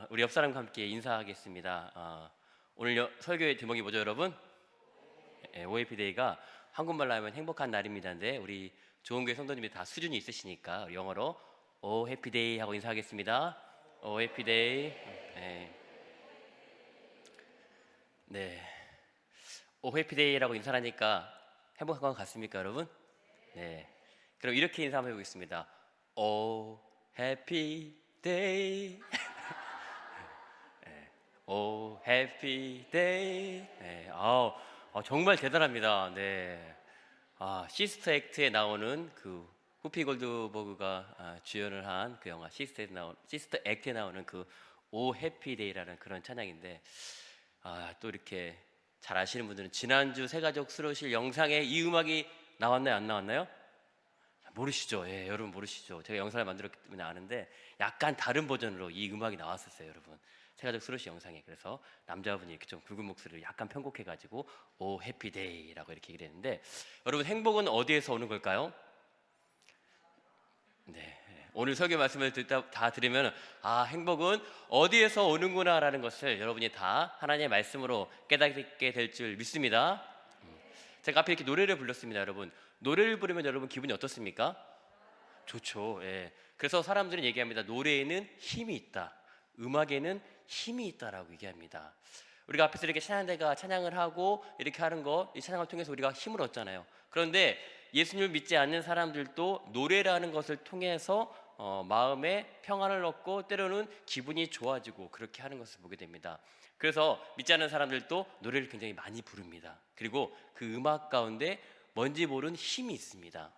우리 옆 사람과 함께 인사하겠습니다. 오늘 설교의 제목이 뭐죠, 여러분? OAP데이가 한국말로 하면 행복한 날입니다인데 우리 좋은교회 성도님이 다 수준이 있으시니까 우리 영어로 O Happy Day 하고 인사하겠습니다. O Happy Day. 네. 네. O Happy Day라고 인사하니까 행복한 것 같습니까, 여러분? 네. 그럼 이렇게 인사 한번 해보겠습니다. O Happy Day. 오 해피 데이. 네, 정말 대단합니다. 네, 시스터 액트에 나오는 그 후피 골드버그가 주연을 한 그 영화 시스터 액트에 나오는 그 오 해피 데이라는 그런 찬양인데, 또 이렇게 잘 아시는 분들은 지난주 새가족 수로실 영상에 이 음악이 나왔나요, 안 나왔나요? 모르시죠? 예, 여러분 모르시죠? 제가 영상을 만들었기 때문에 아는데 약간 다른 버전으로 이 음악이 나왔었어요, 여러분. 새가족 수로시 영상에. 그래서 남자분이 이렇게 좀 굵은 목소리를 약간 편곡해가지고 오 해피데이라고 이렇게 얘기를 했는데, 여러분 행복은 어디에서 오는 걸까요? 네, 오늘 설교 말씀을 다 들으면 행복은 어디에서 오는구나라는 것을 여러분이 다 하나님의 말씀으로 깨닫게 될 줄 믿습니다. 제가 앞에 이렇게 노래를 불렀습니다, 여러분. 노래를 부르면 여러분 기분이 어떻습니까? 좋죠. 예. 그래서 사람들은 얘기합니다. 노래에는 힘이 있다. 음악에는 힘이 있다라고 얘기합니다. 우리가 앞에서 이렇게 찬양대가 찬양을 하고 이렇게 하는 거, 이 찬양을 통해서 우리가 힘을 얻잖아요. 그런데 예수님을 믿지 않는 사람들도 노래라는 것을 통해서 마음에 평안을 얻고 때로는 기분이 좋아지고 그렇게 하는 것을 보게 됩니다. 그래서 믿지 않는 사람들도 노래를 굉장히 많이 부릅니다. 그리고 그 음악 가운데 뭔지 모르는 힘이 있습니다.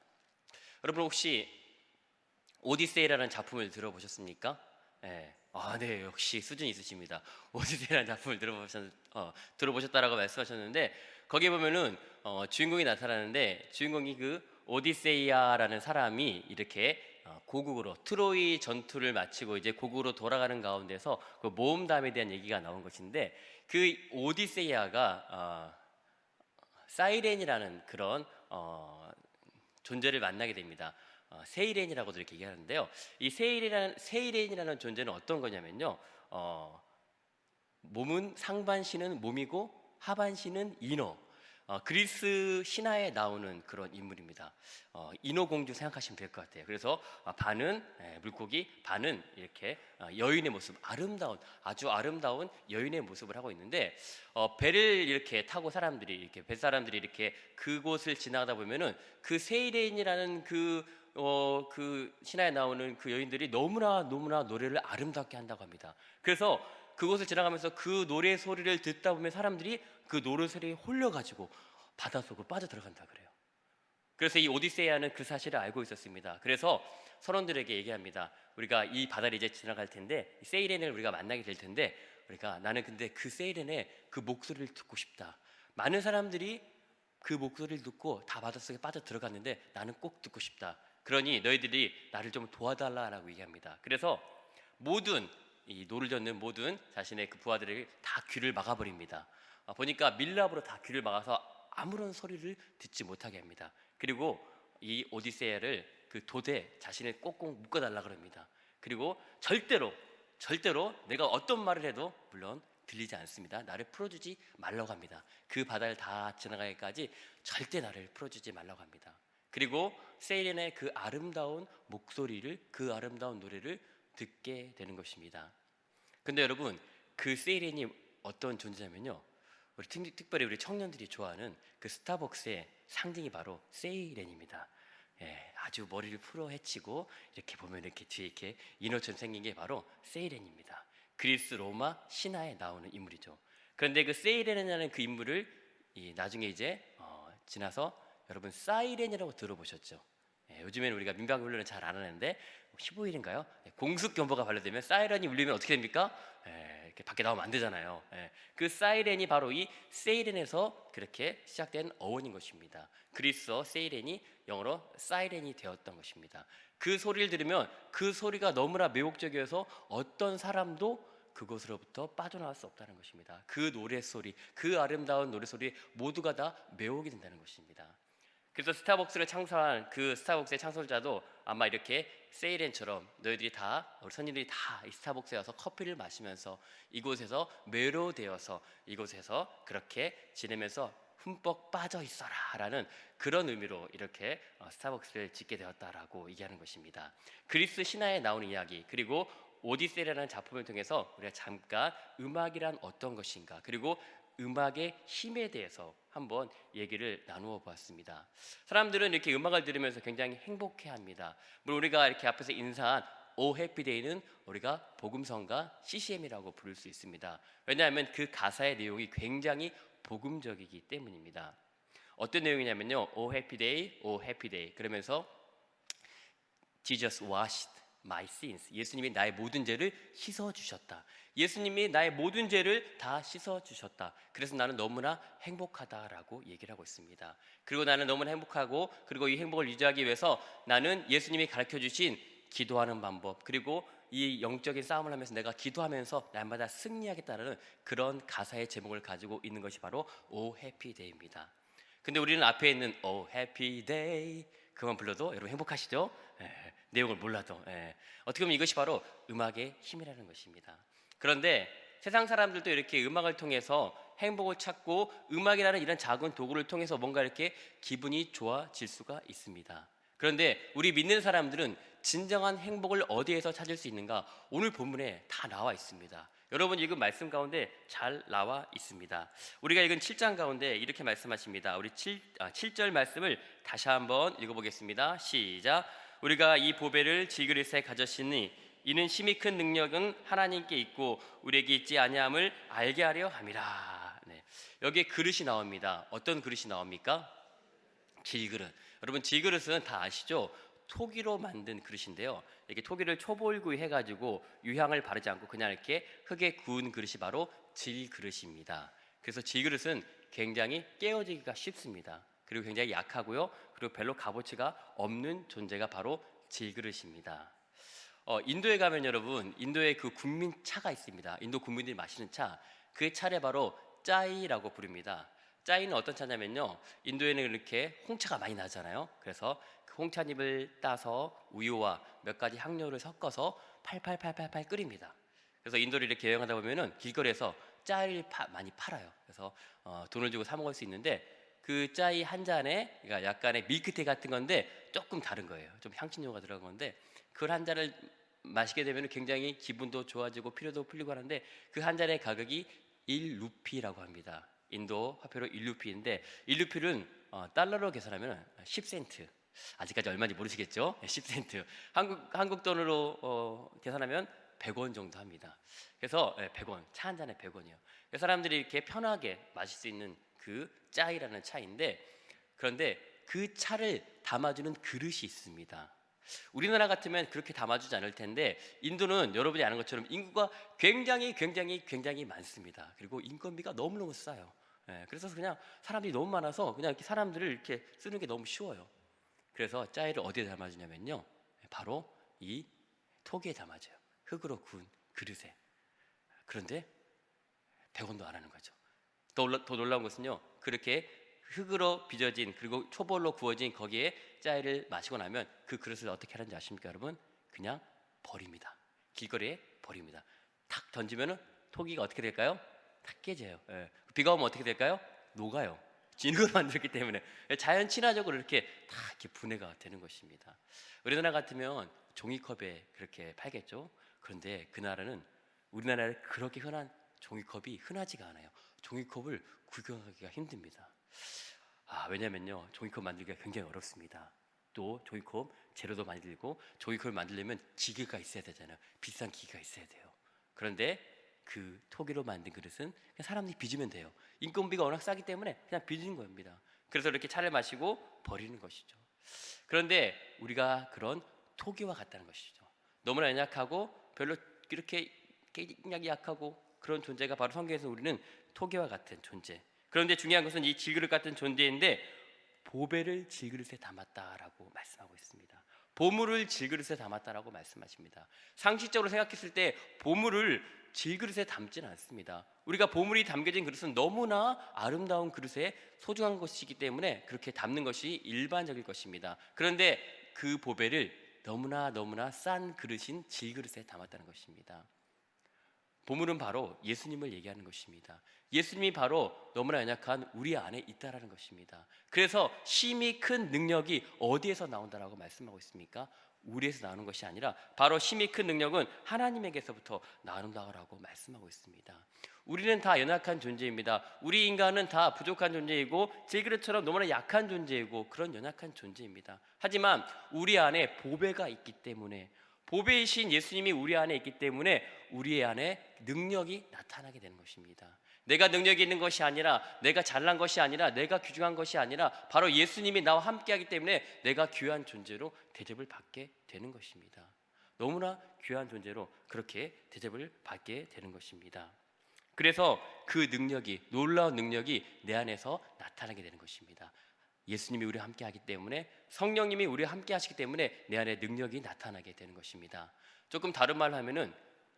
여러분 혹시 오디세이라는 작품을 들어보셨습니까? 네. 네, 역시 수준이 있으십니다. 오디세이라는 작품을 들어보셨다라고 말씀하셨는데, 거기에 보면은 주인공이 나타나는데, 주인공이 그 오디세이아라는 사람이 이렇게 고국으로 트로이 전투를 마치고 이제 고국으로 돌아가는 가운데서 그 모험담에 대한 얘기가 나온 것인데, 그 오디세이아가 사이렌이라는 그런 존재를 만나게 됩니다. 세이렌이라고도 이렇게 얘기하는데요. 이 세이렌이라는 존재는 어떤 거냐면요. 몸은 상반신은 몸이고 하반신은 인어. 그리스 신화에 나오는 그런 인물입니다. 인어공주 생각하시면 될 것 같아요. 그래서 반은 물고기, 반은 이렇게 여인의 모습, 아주 아름다운 여인의 모습을 하고 있는데, 배를 이렇게 타고 사람들이 이렇게 뱃사람들이 이렇게 그곳을 지나가다 보면은 그 세이렌이라는 그 신화에 나오는 그 여인들이 너무나 노래를 아름답게 한다고 합니다. 그래서 그곳을 지나가면서 그 노래 소리를 듣다 보면 사람들이 그 노래 소리에 홀려가지고 바닷속으로 빠져들어간다 그래요. 그래서 이 오디세이아는 그 사실을 알고 있었습니다. 그래서 선원들에게 얘기합니다. 우리가 이 바다를 이제 지나갈 텐데 세이렌을 우리가 만나게 될 텐데, 나는 근데 그 세이렌의 그 목소리를 듣고 싶다. 많은 사람들이 그 목소리를 듣고 다 바닷속에 빠져들어갔는데 나는 꼭 듣고 싶다. 그러니 너희들이 나를 좀 도와달라라고 얘기합니다. 그래서 이 노를 젓는 모든 자신의 그 부하들에게 다 귀를 막아버립니다. 보니까 밀랍으로 다 귀를 막아서 아무런 소리를 듣지 못하게 합니다. 그리고 이 오디세이아를 그 도대 자신을 꼭꼭 묶어달라 그럽니다. 그리고 절대로 내가 어떤 말을 해도 물론 들리지 않습니다. 나를 풀어주지 말라고 합니다. 그 바다를 다 지나가기까지 절대 나를 풀어주지 말라고 합니다. 그리고 세이렌의 그 아름다운 목소리를, 그 아름다운 노래를 듣게 되는 것입니다. 근데 여러분, 그 세이렌이 어떤 존재냐면요, 특별히 우리 청년들이 좋아하는 그 스타벅스의 상징이 바로 세이렌입니다. 예, 아주 머리를 풀어 헤치고 이렇게 보면 이렇게 뒤에 이렇게 인어처럼 생긴 게 바로 세이렌입니다. 그리스 로마 신화에 나오는 인물이죠. 그런데 그 세이렌이라는 그 인물을 나중에 이제 지나서 여러분 사이렌이라고 들어보셨죠? 예, 요즘에는 우리가 민방위 훈련을 잘 안 하는데 15일인가요? 공습 경보가 발령되면 사이렌이 울리면 어떻게 됩니까? 이렇게 밖에 나오면 안 되잖아요. 그 사이렌이 바로 이 세이렌에서 그렇게 시작된 어원인 것입니다. 그리스어 세이렌이 영어로 사이렌이 되었던 것입니다. 그 소리를 들으면 그 소리가 너무나 매혹적이어서 어떤 사람도 그곳으로부터 빠져나올 수 없다는 것입니다. 그 노래소리, 그 아름다운 노래소리 모두가 다 매혹이 된다는 것입니다. 그래서 스타벅스를 창설한 그 스타벅스의 창설자도 아마 이렇게 세이렌처럼 너희들이 다 우리 선인들이 다 이 스타벅스에 와서 커피를 마시면서 이곳에서 매료되어서 이곳에서 그렇게 지내면서 흠뻑 빠져 있어라라는 그런 의미로 이렇게 스타벅스를 짓게 되었다라고 얘기하는 것입니다. 그리스 신화에 나오는 이야기 그리고 오디세이라는 작품을 통해서 우리가 잠깐 음악이란 어떤 것인가 그리고 음악의 힘에 대해서 한번 얘기를 나누어 보았습니다. 사람들은 이렇게 음악을 들으면서 굉장히 행복해합니다. 물론 우리가 이렇게 앞에서 인사한 오 해피데이는 우리가 복음성가 CCM이라고 부를 수 있습니다. 왜냐하면 그 가사의 내용이 굉장히 복음적이기 때문입니다. 어떤 내용이냐면요, 오 해피데이, 오 해피데이 그러면서 Jesus washed my sins. 예수님이 나의 모든 죄를 씻어 주셨다. 예수님이 나의 모든 죄를 다 씻어 주셨다. 그래서 나는 너무나 행복하다라고 얘기를 하고 있습니다. 그리고 나는 너무나 행복하고 그리고 이 행복을 유지하기 위해서 나는 예수님이 가르쳐 주신 기도하는 방법 그리고 이 영적인 싸움을 하면서 내가 기도하면서 날마다 승리하겠다는 그런 가사의 제목을 가지고 있는 것이 바로 오 해피데이입니다. 근데 우리는 앞에 있는 오 해피데이 그만 불러도 여러분 행복하시죠? 내용을 몰라도 어떻게 보면 이것이 바로 음악의 힘이라는 것입니다. 그런데 세상 사람들도 이렇게 음악을 통해서 행복을 찾고 음악이라는 이런 작은 도구를 통해서 뭔가 이렇게 기분이 좋아질 수가 있습니다. 그런데 우리 믿는 사람들은 진정한 행복을 어디에서 찾을 수 있는가? 오늘 본문에 다 나와 있습니다. 여러분 읽은 말씀 가운데 잘 나와 있습니다. 우리가 읽은 7장 가운데 이렇게 말씀하십니다. 우리 7절 말씀을 다시 한번 읽어보겠습니다. 시작. 우리가 이 보배를 질그릇에 가졌으니 이는 심히 큰 능력은 하나님께 있고 우리에게 있지 아니함을 알게 하려 함이라. 여기에 그릇이 나옵니다. 어떤 그릇이 나옵니까? 질그릇. 여러분 질그릇은 다 아시죠? 토기로 만든 그릇인데요. 이렇게 토기를 초벌구이 해가지고 유향을 바르지 않고 그냥 이렇게 흙에 구운 그릇이 바로 질그릇입니다. 그래서 질그릇은 굉장히 깨어지기가 쉽습니다. 그리고 굉장히 약하고요. 그리고 별로 값어치가 없는 존재가 바로 질그릇입니다. 인도에 가면 여러분 인도에 그 국민 차가 있습니다. 인도 국민들이 마시는 차, 그 차를 바로 짜이라고 부릅니다. 짜이는 어떤 차냐면요, 인도에는 이렇게 홍차가 많이 나잖아요. 그래서 그 홍차잎을 따서 우유와 몇 가지 향료를 섞어서 팔팔팔팔팔 끓입니다. 그래서 인도를 이렇게 여행하다 보면은 길거리에서 짜이를 많이 팔아요. 그래서 돈을 주고 사 먹을 수 있는데 그 짜이 한 잔에 그러니까 약간의 밀크티 같은 건데 조금 다른 거예요. 좀 향신료가 들어간 건데 그걸 한 잔을 마시게 되면 굉장히 기분도 좋아지고 피로도 풀리고 하는데 그 한 잔의 가격이 1루피라고 합니다. 인도 화폐로 1루피인데 1루피는 달러로 계산하면 10센트. 아직까지 얼마인지 모르시겠죠? 10센트. 한국 돈으로 계산하면 100원 정도 합니다. 그래서 100원, 차 한 잔에 100원이요. 사람들이 이렇게 편하게 마실 수 있는 그 짜이라는 차인데 그런데 그 차를 담아주는 그릇이 있습니다. 우리나라 같으면 그렇게 담아주지 않을 텐데 인도는 여러분이 아는 것처럼 인구가 굉장히 많습니다. 그리고 인건비가 너무너무 싸요. 그래서 그냥 사람들이 너무 많아서 그냥 이렇게 사람들을 이렇게 쓰는 게 너무 쉬워요. 그래서 짜이를 어디에 담아주냐면요, 바로 이 톡에 담아줘요. 흙으로 구운 그릇에. 그런데 100원도 안 하는 거죠. 더 놀라운 것은요, 그렇게 흙으로 빚어진 그리고 초벌로 구워진 거기에 짜이를 마시고 나면 그 그릇을 어떻게 하는지 아십니까 여러분? 그냥 버립니다. 길거리에 버립니다. 탁 던지면은 토기가 어떻게 될까요? 탁 깨져요. 비가 오면 어떻게 될까요? 녹아요. 진흙으로 만들었기 때문에 자연 친화적으로 이렇게 다 이렇게 분해가 되는 것입니다. 우리나라 같으면 종이컵에 그렇게 팔겠죠. 그런데 그 나라는 우리나라에 그렇게 흔한 종이컵이 흔하지가 않아요. 종이컵을 구경하기가 힘듭니다. 왜냐면요, 종이컵 만들기가 굉장히 어렵습니다. 또 종이컵 재료도 많이 들고 종이컵을 만들려면 기계가 있어야 되잖아요. 비싼 기계가 있어야 돼요. 그런데 그 토기로 만든 그릇은 그냥 사람들이 빚으면 돼요. 인건비가 워낙 싸기 때문에 그냥 빚는 겁니다. 그래서 이렇게 차를 마시고 버리는 것이죠. 그런데 우리가 그런 토기와 같다는 것이죠. 너무나 연약하고 별로 이렇게 깨약이 약하고 그런 존재가 바로 성경에서 우리는 토기와 같은 존재. 그런데 중요한 것은 이 질그릇 같은 존재인데 보배를 질그릇에 담았다라고 말씀하고 있습니다. 보물을 질그릇에 담았다라고 말씀하십니다. 상식적으로 생각했을 때 보물을 질그릇에 담지는 않습니다. 우리가 보물이 담겨진 그릇은 너무나 아름다운 그릇에 소중한 것이기 때문에 그렇게 담는 것이 일반적일 것입니다. 그런데 그 보배를 너무나 싼 그릇인 질그릇에 담았다는 것입니다. 보물은 바로 예수님을 얘기하는 것입니다. 예수님이 바로 너무나 연약한 우리 안에 있다라는 것입니다. 그래서 심히 큰 능력이 어디에서 나온다라고 말씀하고 있습니까? 우리에서 나오는 것이 아니라 바로 심히 큰 능력은 하나님에게서부터 나온다라고 말씀하고 있습니다. 우리는 다 연약한 존재입니다. 우리 인간은 다 부족한 존재이고 질그릇처럼 너무나 약한 존재이고 그런 연약한 존재입니다. 하지만 우리 안에 보배가 있기 때문에, 보배이신 예수님이 우리 안에 있기 때문에 우리 안에 능력이 나타나게 되는 것입니다. 내가 능력이 있는 것이 아니라, 내가 잘난 것이 아니라, 내가 귀중한 것이 아니라 바로 예수님이 나와 함께하기 때문에 내가 귀한 존재로 대접을 받게 되는 것입니다. 너무나 귀한 존재로 그렇게 대접을 받게 되는 것입니다. 그래서 그 능력이, 놀라운 능력이 내 안에서 나타나게 되는 것입니다. 예수님이 우리와 함께하기 때문에, 성령님이 우리와 함께하시기 때문에 내 안에 능력이 나타나게 되는 것입니다. 조금 다른 말로 하면은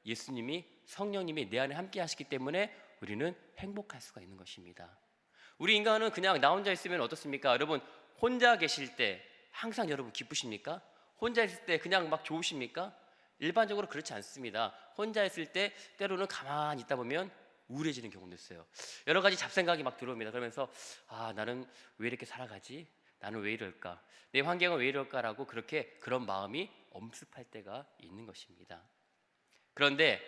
예수님이, 성령님이 내 안에 함께하시기 때문에 우리는 행복할 수가 있는 것입니다. 우리 인간은 그냥 나 혼자 있으면 어떻습니까? 여러분, 혼자 계실 때 항상 여러분 기쁘십니까? 혼자 있을 때 그냥 막 좋으십니까? 일반적으로 그렇지 않습니다. 혼자 있을 때 때로는 가만히 있다 보면 우울해지는 경우도 있어요. 여러 가지 잡생각이 막 들어옵니다. 그러면서 나는 왜 이렇게 살아가지? 나는 왜 이럴까? 내 환경은 왜 이럴까라고 그런 마음이 엄습할 때가 있는 것입니다. 그런데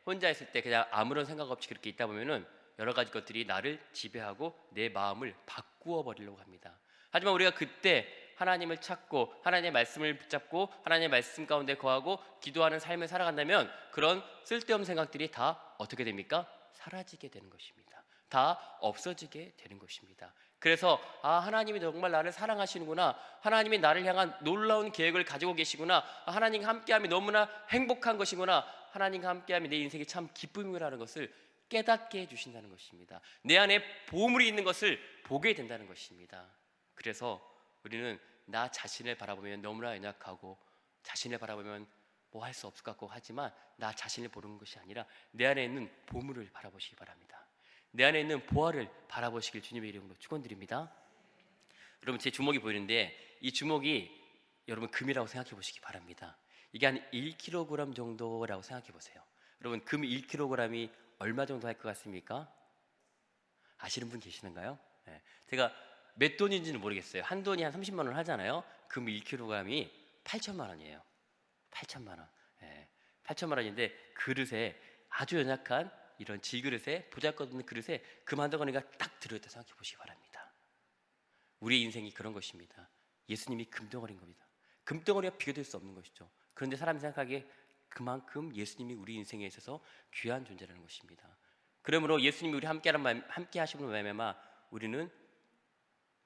혼자 있을 때 그냥 아무런 생각 없이 그렇게 있다 보면은 여러 가지 것들이 나를 지배하고 내 마음을 바꾸어 버리려고 합니다. 하지만 우리가 그때 하나님을 찾고 하나님의 말씀을 붙잡고 하나님의 말씀 가운데 거하고 기도하는 삶을 살아간다면 그런 쓸데없는 생각들이 다 어떻게 됩니까? 사라지게 되는 것입니다. 다 없어지게 되는 것입니다. 그래서 하나님이 정말 나를 사랑하시는구나, 하나님이 나를 향한 놀라운 계획을 가지고 계시구나, 하나님과 함께함이 너무나 행복한 것이구나, 하나님과 함께함이 내 인생이 참 기쁨이라는 것을 깨닫게 해주신다는 것입니다. 내 안에 보물이 있는 것을 보게 된다는 것입니다. 그래서 우리는 나 자신을 바라보면 너무나 연약하고, 자신을 바라보면 뭐 할 수 없을 것 같고 하지만 나 자신을 보는 것이 아니라 내 안에 있는 보물을 바라보시기 바랍니다. 내 안에 있는 보화를 바라보시길 주님의 이름으로 축원드립니다. 여러분, 제 주먹이 보이는데 이 주먹이 여러분 금이라고 생각해 보시기 바랍니다. 이게 한 1kg 정도라고 생각해 보세요. 여러분, 금 1kg이 얼마 정도 할 것 같습니까? 아시는 분 계시는가요? 네. 제가 몇 돈인지는 모르겠어요. 한 돈이 한 30만 원 하잖아요. 금 1kg이 8천만 원이에요. 8천만 원. 네. 8천만 원인데 그릇에, 아주 연약한 이런 질그릇에, 보잘것없는 그릇에 금 한 덩어리가 딱 들어있다 생각해 보시기 바랍니다. 우리의 인생이 그런 것입니다. 예수님이 금덩어리인 겁니다. 금덩어리와 비교될 수 없는 것이죠. 그런데 사람이 생각하기에 그만큼 예수님이 우리 인생에 있어서 귀한 존재라는 것입니다. 그러므로 예수님이 우리 함께 하심으로 말미암아 우리는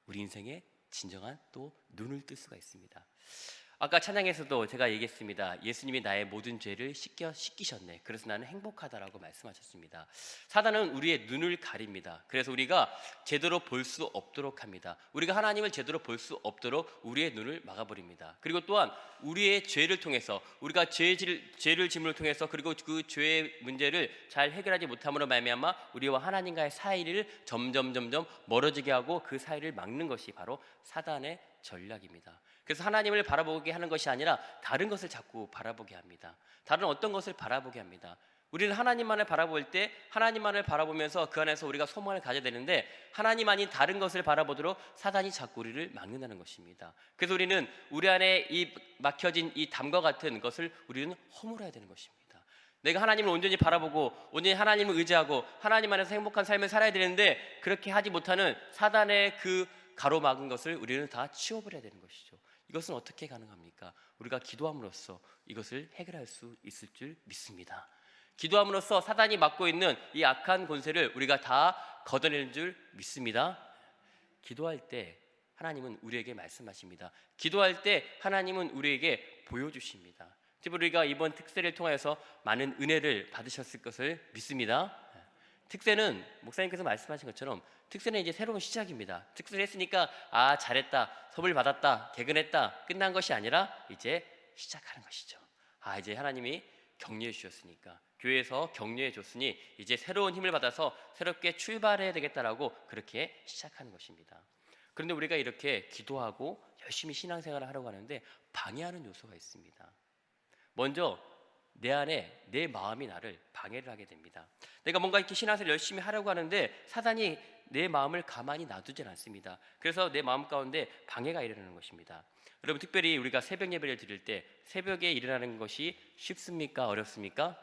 우리 인생에 진정한 또 눈을 뜰 수가 있습니다. 아까 찬양에서도 제가 얘기했습니다. 예수님이 나의 모든 죄를 씻기셨네. 그래서 나는 행복하다라고 말씀하셨습니다. 사단은 우리의 눈을 가립니다. 그래서 우리가 제대로 볼 수 없도록 합니다. 우리가 하나님을 제대로 볼 수 없도록 우리의 눈을 막아버립니다. 그리고 또한 우리의 죄를 통해서, 우리가 죄를 짐을 통해서, 그리고 그 죄의 문제를 잘 해결하지 못함으로 말미암아 우리와 하나님과의 사이를 점점 멀어지게 하고 그 사이를 막는 것이 바로 사단의 전략입니다. 그래서 하나님을 바라보게 하는 것이 아니라 다른 것을 자꾸 바라보게 합니다. 다른 어떤 것을 바라보게 합니다. 우리는 하나님만을 바라볼 때 하나님만을 바라보면서 그 안에서 우리가 소망을 가져야 되는데, 하나님 아닌 다른 것을 바라보도록 사단이 자꾸 우리를 막는다는 것입니다. 그래서 우리는 우리 안에 이 막혀진 이 담과 같은 것을 우리는 허물어야 되는 것입니다. 내가 하나님을 온전히 바라보고 온전히 하나님을 의지하고 하나님 안에서 행복한 삶을 살아야 되는데, 그렇게 하지 못하는 사단의 그 가로막은 것을 우리는 다 치워버려야 되는 것이죠. 이것은 어떻게 가능합니까? 우리가 기도함으로써 이것을 해결할 수 있을 줄 믿습니다. 기도함으로써 사단이 막고 있는 이 악한 권세를 우리가 다 걷어내는 줄 믿습니다. 기도할 때 하나님은 우리에게 말씀하십니다. 기도할 때 하나님은 우리에게 보여주십니다. 특히 우리가 이번 특세를 통하여서 많은 은혜를 받으셨을 것을 믿습니다. 특세는 목사님께서 말씀하신 것처럼 특세는 이제 새로운 시작입니다. 특세를 했으니까 잘했다, 선물 받았다, 개근했다, 끝난 것이 아니라 이제 시작하는 것이죠. 이제 하나님이 격려해 주셨으니까, 교회에서 격려해 줬으니 이제 새로운 힘을 받아서 새롭게 출발해야 되겠다라고 그렇게 시작하는 것입니다. 그런데 우리가 이렇게 기도하고 열심히 신앙생활을 하려고 하는데 방해하는 요소가 있습니다. 먼저 내 안에 내 마음이 나를 방해를 하게 됩니다. 내가 뭔가 이렇게 신앙생활을 열심히 하려고 하는데 사단이 내 마음을 가만히 놔두질 않습니다. 그래서 내 마음 가운데 방해가 일어나는 것입니다. 여러분, 특별히 우리가 새벽 예배를 드릴 때 새벽에 일어나는 것이 쉽습니까? 어렵습니까?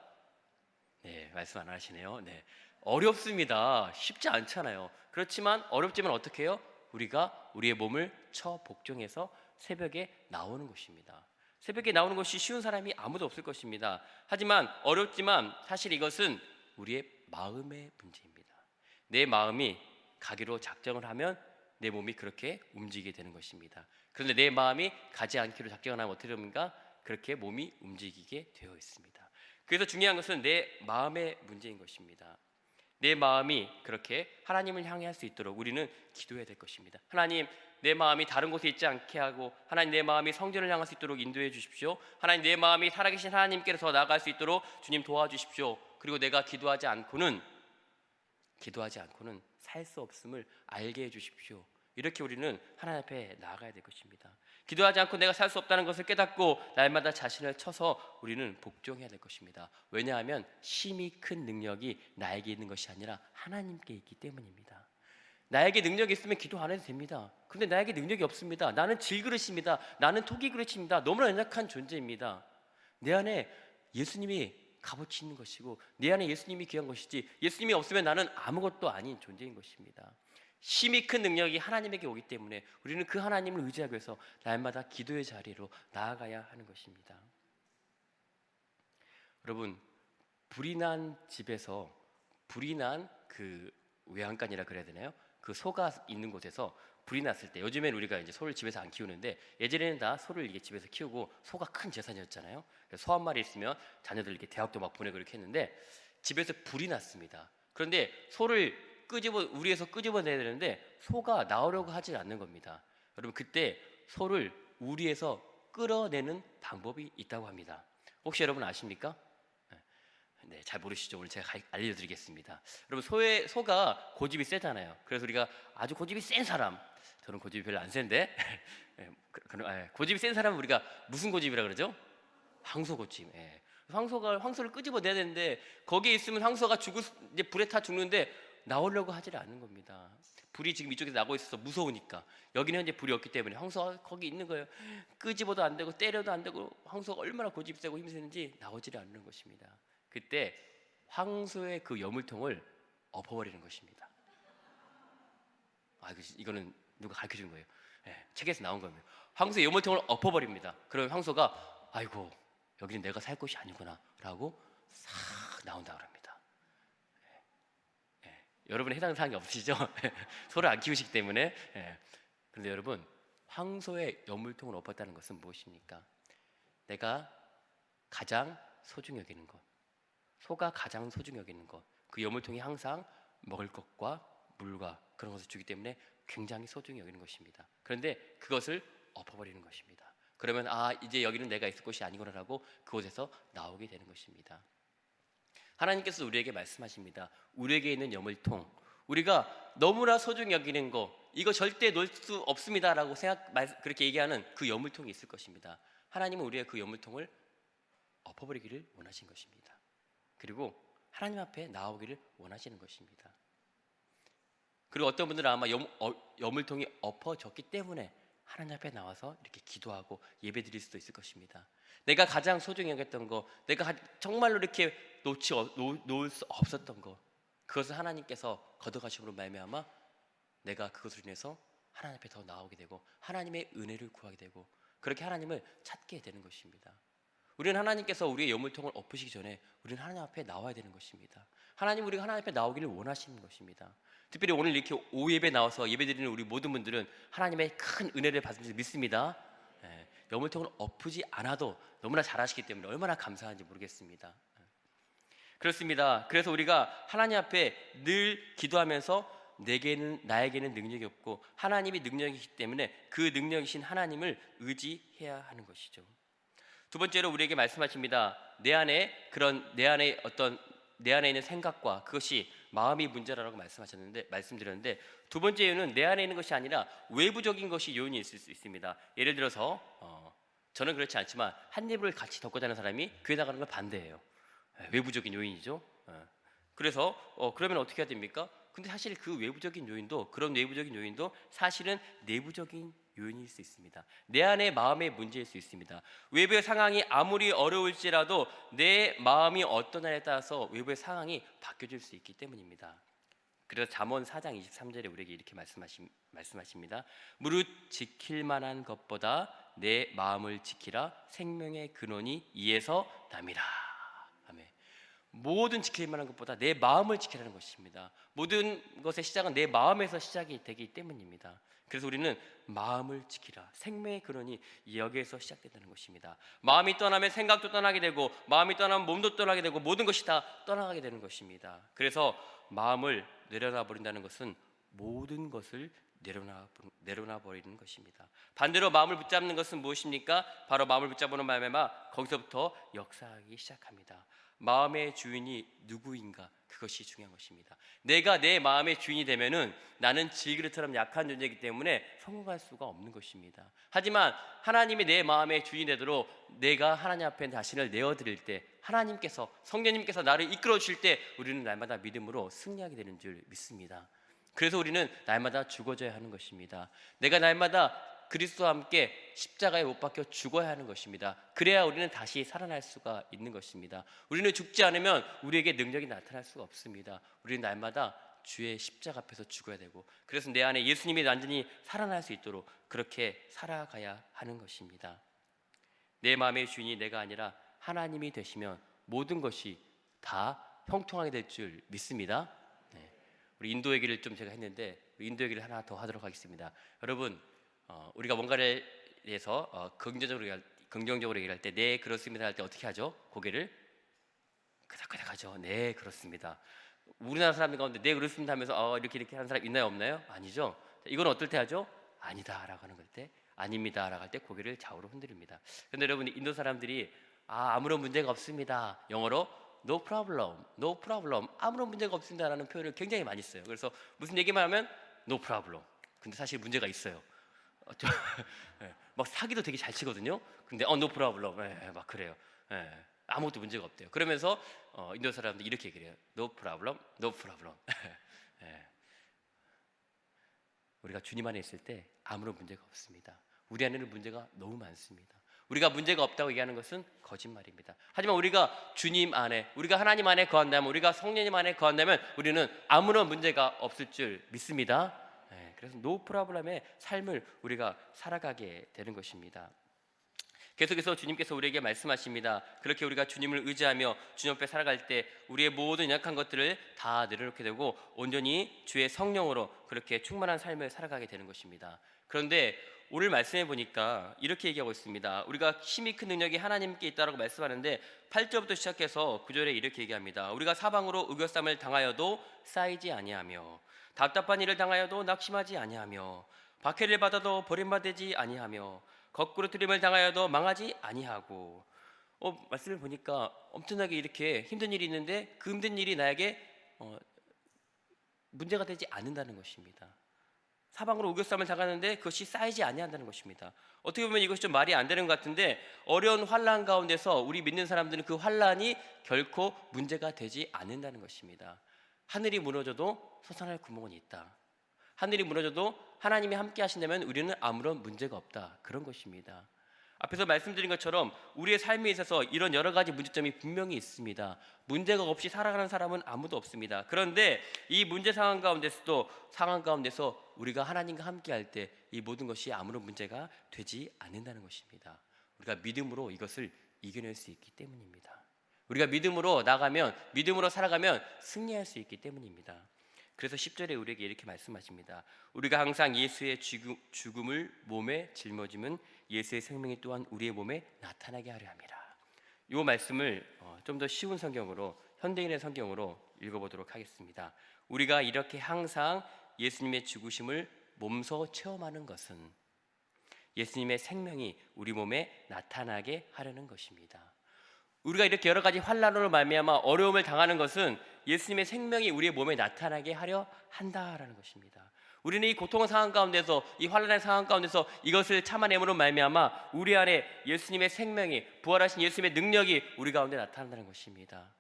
네, 말씀 안 하시네요. 네, 어렵습니다. 쉽지 않잖아요. 그렇지만 어렵지만 어떻게 해요? 우리가 우리의 몸을 처 복종해서 새벽에 나오는 것입니다. 새벽에 나오는 것이 쉬운 사람이 아무도 없을 것입니다. 하지만 어렵지만 사실 이것은 우리의 마음의 문제입니다. 내 마음이 가기로 작정을 하면 내 몸이 그렇게 움직이게 되는 것입니다. 그런데 내 마음이 가지 않기로 작정을 하면 어떻게 됩니까? 그렇게 몸이 움직이게 되어 있습니다. 그래서 중요한 것은 내 마음의 문제인 것입니다. 내 마음이 그렇게 하나님을 향해 할 수 있도록 우리는 기도해야 될 것입니다. 하나님, 내 마음이 다른 곳에 있지 않게 하고, 하나님, 내 마음이 성전을 향할 수 있도록 인도해 주십시오. 하나님, 내 마음이 살아계신 하나님께로 더 나아갈 수 있도록 주님 도와주십시오. 그리고 내가 기도하지 않고는 살 수 없음을 알게 해 주십시오. 이렇게 우리는 하나님 앞에 나아가야 될 것입니다. 기도하지 않고 내가 살 수 없다는 것을 깨닫고 날마다 자신을 쳐서 우리는 복종해야 될 것입니다. 왜냐하면 심히 큰 능력이 나에게 있는 것이 아니라 하나님께 있기 때문입니다. 나에게 능력이 있으면 기도 안 해도 됩니다. 근데 나에게 능력이 없습니다. 나는 질그릇입니다. 나는 토기 그릇입니다. 너무나 연약한 존재입니다. 내 안에 예수님이 값어치 있는 것이고 내 안에 예수님이 귀한 것이지, 예수님이 없으면 나는 아무것도 아닌 존재인 것입니다. 심히 큰 능력이 하나님에게 오기 때문에 우리는 그 하나님을 의지하기 위해서 날마다 기도의 자리로 나아가야 하는 것입니다. 여러분, 불이 난 집에서, 불이 난 그 외양간이라 그래야 되나요? 그 소가 있는 곳에서 불이 났을 때, 요즘엔 우리가 이제 소를 집에서 안 키우는데 예전에는 다 소를 이게 집에서 키우고 소가 큰 재산이었잖아요. 소 한 마리 있으면 자녀들 이렇게 대학도 막 보내고 이렇게 했는데 집에서 불이 났습니다. 그런데 소를 우리에서 끄집어내야 되는데 소가 나오려고 하지 않는 겁니다. 여러분, 그때 소를 우리에서 끌어내는 방법이 있다고 합니다. 혹시 여러분 아십니까? 네, 잘 모르시죠? 오늘 제가 알려드리겠습니다. 여러분, 소가 고집이 세잖아요. 그래서 우리가 아주 고집이 센 사람, 저는 고집이 별로 안 센데 고집이 센 사람은 우리가 무슨 고집이라 그러죠? 황소 고집. 황소를 끄집어내야 되는데 거기에 있으면 황소가 이제 불에 타 죽는데 나오려고 하지 않는 겁니다. 불이 지금 이쪽에서 나고 있어서 무서우니까. 여기는 현재 불이 없기 때문에 황소가 거기 있는 거예요. 끄집어도 안 되고 때려도 안 되고, 황소가 얼마나 고집이 세고 힘이 세는지 나오지를 않는 것입니다. 그때 황소의 그 여물통을 엎어버리는 것입니다. 이거는 누가 가르쳐 준 거예요. 책에서 나온 겁니다. 황소의 여물통을 엎어버립니다. 그러면 황소가 아이고, 여기는 내가 살 곳이 아니구나 라고 싹 나온다 그럽니다. 여러분 해당 사항이 없으시죠? 소를 안 키우시기 때문에. 그런데 여러분, 황소의 여물통을 엎었다는 것은 무엇입니까? 내가 가장 소중히 여기는 것, 소가 가장 소중히 여기는 것, 그 여물통이 항상 먹을 것과 물과 그런 것을 주기 때문에 굉장히 소중히 여기는 것입니다. 그런데 그것을 엎어버리는 것입니다. 그러면 이제 여기는 내가 있을 곳이 아니구나라고 그곳에서 나오게 되는 것입니다. 하나님께서 우리에게 말씀하십니다. 우리에게 있는 여물통, 우리가 너무나 소중히 여기는 거, 이거 절대 놓을 수 없습니다라고 그렇게 얘기하는 그 여물통이 있을 것입니다. 하나님은 우리의 그 여물통을 엎어버리기를 원하신 것입니다. 그리고 하나님 앞에 나오기를 원하시는 것입니다. 그리고 어떤 분들은 아마 여물통이 엎어졌기 때문에 하나님 앞에 나와서 이렇게 기도하고 예배드릴 수도 있을 것입니다. 내가 가장 소중히 여겼던 거, 내가 정말로 이렇게 놓을 수 없었던 거, 그것을 하나님께서 걷어가심으로 말미암아 내가 그것으로 인해서 하나님 앞에 더 나오게 되고 하나님의 은혜를 구하게 되고 그렇게 하나님을 찾게 되는 것입니다. 우리는 하나님께서 우리의 여물통을 엎으시기 전에 우리는 하나님 앞에 나와야 되는 것입니다. 하나님, 우리가 하나님 앞에 나오기를 원하시는 것입니다. 특별히 오늘 이렇게 오후 예배 나와서 예배드리는 우리 모든 분들은 하나님의 큰 은혜를 받은 줄 믿습니다. 여물통을 엎으지 않아도 너무나 잘하시기 때문에 얼마나 감사한지 모르겠습니다. 그렇습니다. 그래서 우리가 하나님 앞에 늘 기도하면서 나에게는 능력이 없고 하나님이 능력이기 때문에 그 능력이신 하나님을 의지해야 하는 것이죠. 두 번째로 우리에게 말씀하십니다. 내 안에 있는 생각과 그것이 마음이 문제라고 말씀드렸는데 두 번째 이유는 내 안에 있는 것이 아니라 외부적인 것이 요인이 있을 수 있습니다. 예를 들어서 저는 그렇지 않지만 한 입을 같이 덮고 자는 사람이 교회 나가는 걸 반대해요. 외부적인 요인이죠. 그래서 그러면 어떻게 해야 됩니까? 근데 사실 그런 외부적인 요인도 사실은 내부적인 요인일 수 있습니다. 내 안의 마음의 문제일 수 있습니다. 외부의 상황이 아무리 어려울지라도 내 마음이 어떠냐에 따라서 외부의 상황이 바뀌어질 수 있기 때문입니다. 그래서 잠언 4장 23절에 우리에게 이렇게 말씀하십니다. 무릇 지킬 만한 것보다 내 마음을 지키라. 생명의 근원이 이에서 남이라. 아멘. 모든 지킬 만한 것보다 내 마음을 지키라는 것입니다. 모든 것의 시작은 내 마음에서 시작이 되기 때문입니다. 그래서 우리는 마음을 지키라. 생명의 근원이 여기에서 시작된다는 것입니다. 마음이 떠나면 생각도 떠나게 되고, 마음이 떠나면 몸도 떠나게 되고, 모든 것이 다 떠나가게 되는 것입니다. 그래서 마음을 내려놔 버린다는 것은 모든 것을 내려놔 버리는 것입니다. 반대로 마음을 붙잡는 것은 무엇입니까? 바로 마음을 붙잡는 말미암아 거기서부터 역사하기 시작합니다. 마음의 주인이 누구인가? 그것이 중요한 것입니다. 내가 내 마음의 주인이 되면은 나는 질그릇처럼 약한 존재이기 때문에 성공할 수가 없는 것입니다. 하지만 하나님이 내 마음의 주인이 되도록 내가 하나님 앞에 자신을 내어드릴 때, 하나님께서, 성령님께서 나를 이끌어 주실 때 우리는 날마다 믿음으로 승리하게 되는 줄 믿습니다. 그래서 우리는 날마다 죽어져야 하는 것입니다. 내가 날마다 그리스도와 함께 십자가에 못 박혀 죽어야 하는 것입니다. 그래야 우리는 다시 살아날 수가 있는 것입니다. 우리는 죽지 않으면 우리에게 능력이 나타날 수가 없습니다. 우리는 날마다 주의 십자가 앞에서 죽어야 되고, 그래서 내 안에 예수님이 완전히 살아날 수 있도록 그렇게 살아가야 하는 것입니다. 내 마음의 주인이 내가 아니라 하나님이 되시면 모든 것이 다 형통하게 될 줄 믿습니다. 우리 인도 얘기를 좀 제가 했는데 인도 얘기를 하나 더 하도록 하겠습니다. 여러분, 우리가 뭔가를 대해서 긍정적으로 얘기할 때 네 그렇습니다 할 때 어떻게 하죠? 고개를 끄덕끄덕 하죠. 네 그렇습니다. 우리나라 사람들 가운데 네 그렇습니다 하면서 이렇게 하는 사람 있나요 없나요? 아니죠. 이건 어떨 때 하죠? 아니다 라고 하는 때, 아닙니다 라고 할 때 고개를 좌우로 흔듭니다. 그런데 여러분, 인도 사람들이 아무런 문제가 없습니다, 영어로 no problem, no problem, 아무런 문제가 없습니다라는 표현을 굉장히 많이 써요. 그래서 무슨 얘기만 하면 no problem. 근데 사실 문제가 있어요. 막 사기도 되게 잘 치거든요. 근데 no problem, 막 그래요. 아무것도 문제가 없대요. 그러면서 인도 사람들 이렇게 얘기를 해요. no problem, no problem. 우리가 주님 안에 있을 때 아무런 문제가 없습니다. 우리 안에는 문제가 너무 많습니다. 우리가 문제가 없다고 얘기하는 것은 거짓말입니다. 하지만 우리가 주님 안에, 우리가 하나님 안에 거한다면, 우리가 성령님 안에 거한다면 우리는 아무런 문제가 없을 줄 믿습니다. 그래서 노 프라블럼의 삶을 우리가 살아가게 되는 것입니다. 계속해서 주님께서 우리에게 말씀하십니다. 그렇게 우리가 주님을 의지하며 주님 앞에 살아갈 때 우리의 모든 약한 것들을 다 내려놓게 되고 온전히 주의 성령으로 그렇게 충만한 삶을 살아가게 되는 것입니다. 그런데 오늘 말씀해 보니까 이렇게 얘기하고 있습니다. 우리가 힘이 큰 능력이 하나님께 있다라고 말씀하는데 8절부터 시작해서 9절에 이렇게 얘기합니다. 우리가 사방으로 의교쌈을 당하여도 쌓이지 아니하며 답답한 일을 당하여도 낙심하지 아니하며 박해를 받아도 버림받지 아니하며 거꾸로 트림을 당하여도 망하지 아니하고. 말씀을 보니까 엄청나게 이렇게 힘든 일이 있는데 그 힘든 일이 나에게 문제가 되지 않는다는 것입니다. 사방으로 우겨쌈을 당하는데 그것이 쌓이지 아니한다는 것입니다. 어떻게 보면 이것이 좀 말이 안 되는 것 같은데 어려운 환난 가운데서 우리 믿는 사람들은 그 환난이 결코 문제가 되지 않는다는 것입니다. 하늘이 무너져도 솟아날 구멍은 있다. 하늘이 무너져도 하나님이 함께 하신다면 우리는 아무런 문제가 없다. 그런 것입니다. 앞에서 말씀드린 것처럼 우리의 삶에 있어서 이런 여러 가지 문제점이 분명히 있습니다. 문제가 없이 살아가는 사람은 아무도 없습니다. 그런데 이 문제 상황 가운데서 우리가 하나님과 함께 할 때 이 모든 것이 아무런 문제가 되지 않는다는 것입니다. 우리가 믿음으로 이것을 이겨낼 수 있기 때문입니다. 우리가 믿음으로 나가면, 믿음으로 살아가면 승리할 수 있기 때문입니다. 그래서 10절에 우리에게 이렇게 말씀하십니다. 우리가 항상 예수의 죽음을 몸에 짊어지면 예수의 생명이 또한 우리의 몸에 나타나게 하려 함이라. 이 말씀을 좀 더 쉬운 성경으로 현대인의 성경으로 읽어보도록 하겠습니다. 우리가 이렇게 항상 예수님의 죽으심을 몸소 체험하는 것은 예수님의 생명이 우리 몸에 나타나게 하려는 것입니다. 우리가 이렇게 여러 가지 환난으로 말미암아 어려움을 당하는 것은 예수님의 생명이 우리의 몸에 나타나게 하려 한다라는 것입니다. 우리는 이 고통의 상황 가운데서, 이 환난의 상황 가운데서 이것을 참아내므로 말미암아 우리 안에 예수님의 생명이, 부활하신 예수님의 능력이 우리 가운데 나타난다는 것입니다.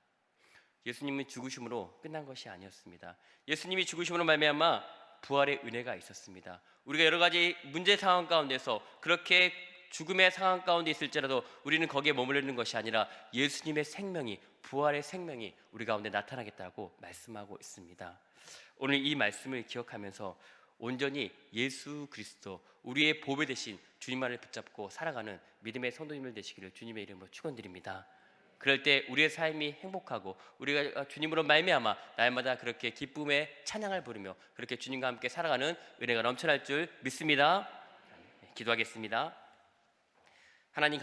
예수님의 죽으심으로 끝난 것이 아니었습니다. 예수님이 죽으심으로 말미암아 부활의 은혜가 있었습니다. 우리가 여러 가지 문제 상황 가운데서 그렇게 죽음의 상황 가운데 있을지라도 우리는 거기에 머물러 있는 것이 아니라 예수님의 생명이, 부활의 생명이 우리 가운데 나타나겠다고 말씀하고 있습니다. 오늘 이 말씀을 기억하면서 온전히 예수 그리스도, 우리의 보배 되신 주님만을 붙잡고 살아가는 믿음의 성도님들 되시기를 주님의 이름으로 축원드립니다. 그럴 때 우리의 삶이 행복하고 우리가 주님으로 말미암아 날마다 그렇게 기쁨의 찬양을 부르며 그렇게 주님과 함께 살아가는 은혜가 넘쳐날 줄 믿습니다. 기도하겠습니다. 하나님